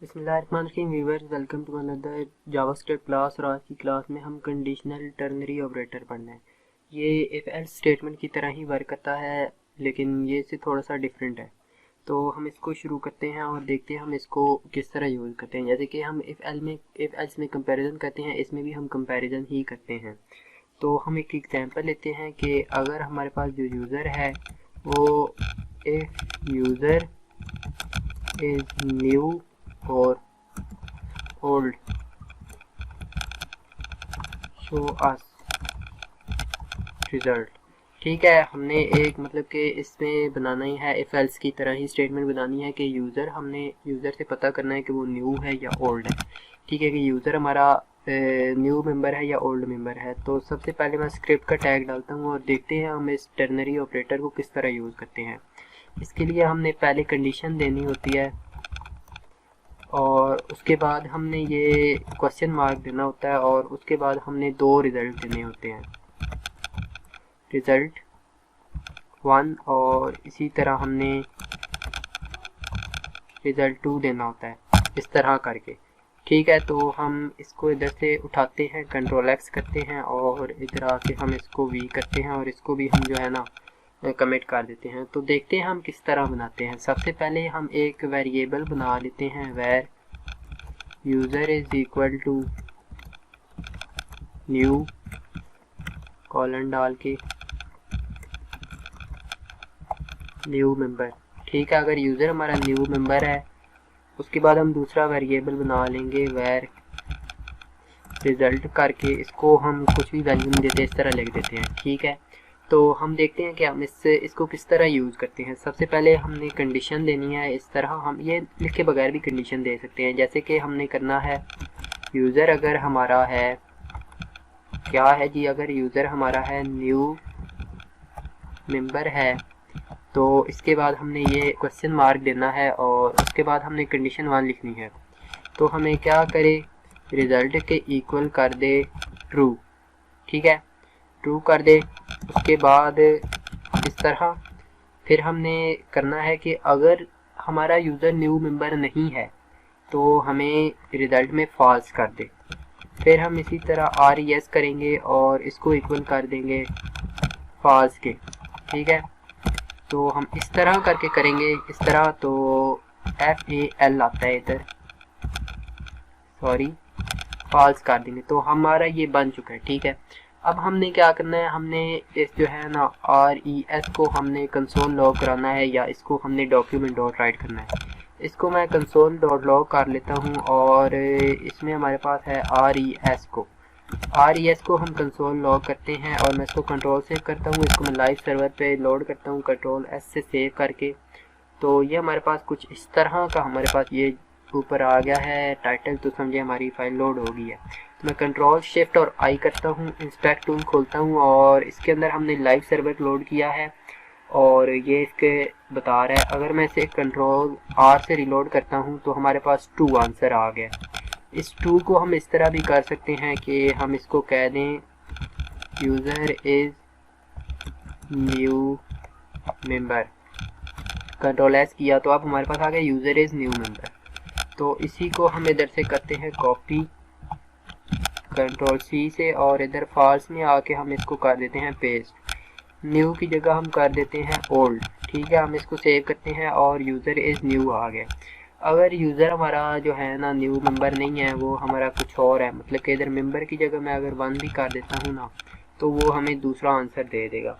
बिस्मिल्लाहिर्रहमानिर्रहीम viewers, welcome to another JavaScript class. और आज की क्लास में हम कंडीशनल टर्नरी ऑपरेटर पढ़ना है। ये इफ एल्स स्टेटमेंट की तरह ही वर्क करता है, लेकिन ये से थोड़ा सा डिफरेंट है। तो हम इसको शुरू करते हैं और देखते हैं हम इसको किस तरह यूज़ करते हैं। जैसे कि हम इफ एल्स में कंपैरिजन करते हैं, इसमें भी हम कंपैरिजन ही करते हैं। तो हम एक एग्जांपल लेते हैं कि अगर हमारे पास जो यूज़र है वो इफ यूज़र इज़ न्यू और ओल्ड शो अस रिजल्ट। ठीक है, हमने एक मतलब कि इसमें बनाना ही है, इफ एल्स की तरह ही स्टेटमेंट बनानी है कि हमने यूज़र से पता करना है कि वो न्यू है या ओल्ड है। ठीक है, कि यूज़र हमारा न्यू मेंबर है या ओल्ड मेंबर है। तो सबसे पहले मैं स्क्रिप्ट का टैग डालता हूँ और देखते हैं हम इस टर्नरी ऑपरेटर को किस तरह यूज़ करते हैं। इसके लिए हमने पहले कंडीशन देनी होती है और उसके बाद हमने ये क्वेश्चन मार्क देना होता है और उसके बाद हमने दो रिज़ल्ट देने होते हैं, रिज़ल्ट 1 और इसी तरह हमने रिज़ल्ट 2 देना होता है, इस तरह करके। ठीक है, तो हम इसको इधर से उठाते हैं, कंट्रोल एक्स करते हैं और इधर आके हम इसको वी करते हैं और इसको भी हम जो है ना कमिट कर देते हैं। तो देखते हैं हम किस तरह बनाते हैं। सबसे पहले हम एक वेरिएबल बना लेते हैं, var user is equal to new colon डाल के न्यू मेंबर। ठीक है, अगर यूज़र हमारा न्यू मेंबर है उसके बाद हम दूसरा वेरिएबल बना लेंगे, वेर रिज़ल्ट करके इसको हम कुछ भी वैल्यू नहीं देते, इस तरह लिख देते हैं। ठीक है, तो हम देखते हैं कि हम इसको किस तरह यूज़ करते हैं। सबसे पहले हमने कंडीशन देनी है, इस तरह हम ये लिखे बगैर भी कंडीशन दे सकते हैं। जैसे कि हमने करना है यूज़र अगर हमारा है क्या है जी, अगर यूज़र हमारा है न्यू मेंबर है तो इसके बाद हमने ये क्वेश्चन मार्क देना है और उसके बाद हमने कंडीशन 1 लिखनी है। तो हमें क्या करे, रिज़ल्ट के इक्वल कर दे ट्रू। ठीक है, ट्रू कर दे। उसके बाद इस तरह फिर हमने करना है कि अगर हमारा यूज़र न्यू मेंबर नहीं है तो हमें रिज़ल्ट में फॉल्स कर दे। फिर हम इसी तरह RES करेंगे और इसको इक्वल कर देंगे फॉल्स के। ठीक है, तो हम इस तरह करके करेंगे, इस तरह। तो FAL आता है इधर, सॉरी फॉल्स कर देंगे। तो हमारा ये बन चुका है। ठीक है, अब हमने क्या करना है, हमने इस जो है ना RES को हमने कंसोल लॉग कराना है या इसको हमने डॉक्यूमेंट डॉट राइट करना है। इसको मैं कंसोल डॉट लॉग कर लेता हूँ और इसमें हमारे पास है RES को हम कंसोल लॉग करते हैं और मैं इसको कंट्रोल सेव करता हूँ। इसको मैं लाइव सर्वर पे लोड करता हूँ कंट्रोल S से सेव करके। तो ये हमारे पास कुछ इस तरह का हमारे पास ये ऊपर आ गया है टाइटल। तो समझे हमारी फाइल लोड हो गई है। तो मैं कंट्रोल शिफ्ट और I करता हूँ, इंस्पेक्ट टूल खोलता हूँ और इसके अंदर हमने लाइव सर्वर लोड किया है और ये इसके बता रहा है। अगर मैं इसे कंट्रोल R से रिलोड करता हूँ तो हमारे पास 2 आंसर आ गया। इस 2 को हम इस तरह भी कर सकते हैं कि हम इसको कह दें user is new member, control S किया तो अब हमारे पास आ गया यूज़र इज़ न्यू मेंबर। तो इसी को हम इधर से करते हैं कॉपी कंट्रोल C से और इधर फॉल्स में आके हम इसको कर देते हैं पेस्ट। न्यू की जगह हम कर देते हैं ओल्ड। ठीक है, हम इसको सेव करते हैं और यूज़र इज़ न्यू आ गया। अगर यूज़र हमारा जो है ना न्यू मेंबर नहीं है, वो हमारा कुछ और है, मतलब कि इधर मेंबर की जगह मैं अगर 1 भी कर देता हूँ ना तो वो हमें दूसरा आंसर दे देगा।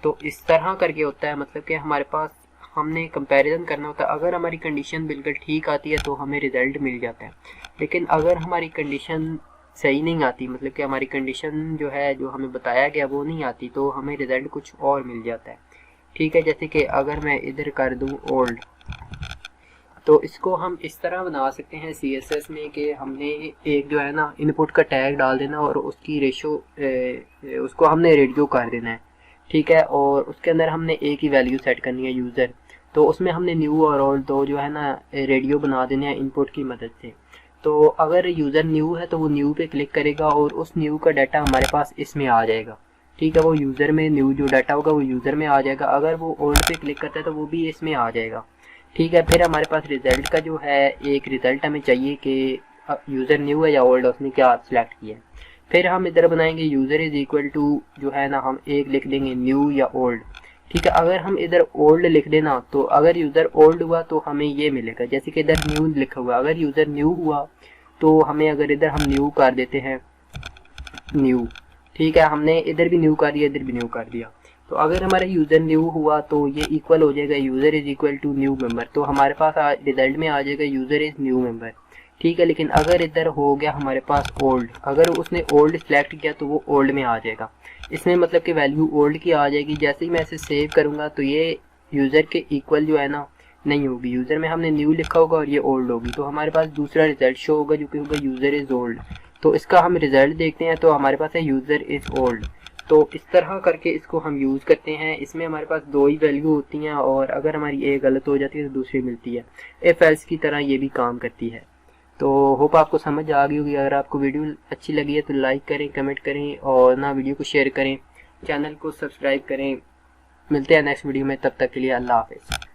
तो इस तरह करके होता है, मतलब कि हमारे पास हमने कंपैरिजन करना होता है। अगर हमारी कंडीशन बिल्कुल ठीक आती है तो हमें रिज़ल्ट मिल जाता है, लेकिन अगर हमारी कंडीशन सही नहीं आती, मतलब कि हमारी कंडीशन जो है जो हमें बताया गया वो नहीं आती, तो हमें रिज़ल्ट कुछ और मिल जाता है। ठीक है, जैसे कि अगर मैं इधर कर दूं ओल्ड, तो इसको हम इस तरह बना सकते हैं CSS में कि हमने एक जो है ना इनपुट का टैग डाल देना और उसकी रेशो उसको हमने रेडियो कर देना है। ठीक है, और उसके अंदर हमने एक ही वैल्यू सेट करनी है यूज़र। तो उसमें हमने न्यू और ओल्ड दो जो है ना रेडियो बना देने हैं इनपुट की मदद से। तो अगर यूज़र न्यू है तो वो न्यू पे क्लिक करेगा और उस न्यू का डाटा हमारे पास इसमें आ जाएगा। ठीक है, वो यूज़र में न्यू जो डाटा होगा वो यूज़र में आ जाएगा। अगर वो ओल्ड पे क्लिक करता है तो वो भी इसमें आ जाएगा। ठीक है, फिर हमारे पास रिज़ल्ट का जो है एक रिज़ल्ट हमें चाहिए कि यूज़र न्यू है या ओल्ड, उसने क्या सिलेक्ट किया है। फिर हम इधर बनाएंगे यूज़र इज़ इक्वल टू जो है ना, हम एक लिख देंगे न्यू या ओल्ड। ठीक है, अगर हम इधर ओल्ड लिख देना तो अगर यूज़र ओल्ड हुआ तो हमें ये मिलेगा, जैसे कि इधर न्यू लिखा हुआ, अगर यूज़र न्यू हुआ तो हमें, अगर इधर हम न्यू कर देते हैं न्यू, ठीक है, हमने इधर भी न्यू कर दिया, इधर भी न्यू कर दिया, तो अगर हमारा यूज़र न्यू हुआ तो ये इक्वल हो जाएगा user is equal to new member, तो हमारे पास रिजल्ट में आ जाएगा यूज़र इज़ न्यू मेंबर। ठीक है, लेकिन अगर इधर हो गया हमारे पास ओल्ड, अगर उसने ओल्ड सेलेक्ट किया तो वो ओल्ड में आ जाएगा, इसमें मतलब कि वैल्यू ओल्ड की आ जाएगी। जैसे ही मैं इसे सेव करूँगा तो ये यूज़र के इक्वल जो है ना नहीं होगी, यूज़र में हमने न्यू लिखा होगा और ये ओल्ड होगी, तो हमारे पास दूसरा रिजल्ट शो होगा जो कि होगा यूज़र इज़ ओल्ड। तो इसका हम रिजल्ट देखते हैं, तो हमारे पास है यूज़र इज़ ओल्ड। तो इस तरह करके इसको हम यूज़ करते हैं। इसमें हमारे पास दो ही वैल्यू होती हैं और अगर हमारी एक गलत हो जाती है तो दूसरी मिलती है। इफ एल्स की तरह ये भी काम करती है। तो होप आपको समझ आ गई होगी। अगर आपको वीडियो अच्छी लगी है तो लाइक करें, कमेंट करें और ना वीडियो को शेयर करें, चैनल को सब्सक्राइब करें। मिलते हैं नेक्स्ट वीडियो में, तब तक के लिए अल्लाह हाफिज़।